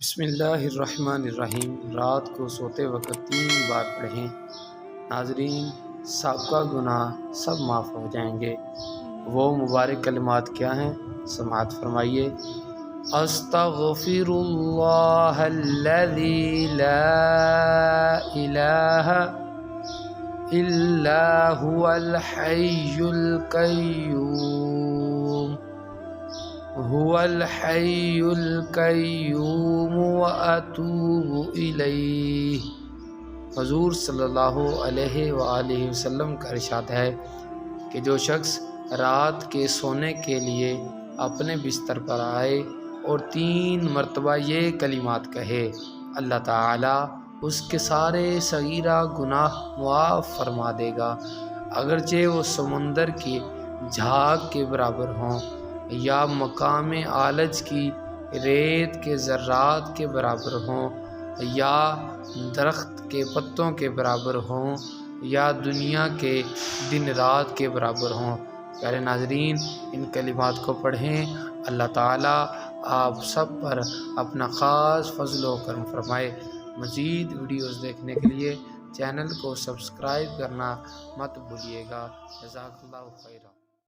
بسم اللہ الرحمن الرحیم۔ رات کو سوتے وقت 3 بار پڑھیں۔ ناظرین، سابقہ گناہ سب معاف ہو جائیں گے۔ وہ مبارک کلمات کیا ہیں؟ سماعت فرمائیے۔ استغفر اللہ الذی لا الہ الا هو الحی القیوم واتوب الیہ۔ حضور صلی اللہ علیہ وآلہ وسلم کا ارشاد ہے کہ جو شخص رات کے سونے کے لیے اپنے بستر پر آئے اور 3 مرتبہ یہ کلمات کہے، اللہ تعالی اس کے سارے صغیرہ گناہ معاف فرما دے گا، اگرچہ وہ سمندر کی جھاگ کے برابر ہوں یا مقام عالج کی ریت کے ذرات کے برابر ہوں یا درخت کے پتوں کے برابر ہوں یا دنیا کے دن رات کے برابر ہوں۔ پیارے ناظرین، ان کلمات کو پڑھیں۔ اللہ تعالیٰ آپ سب پر اپنا خاص فضل و کرم فرمائے۔ مزید ویڈیوز دیکھنے کے لیے چینل کو سبسکرائب کرنا مت بھولیے گا۔ جزاک اللہ خیرہ۔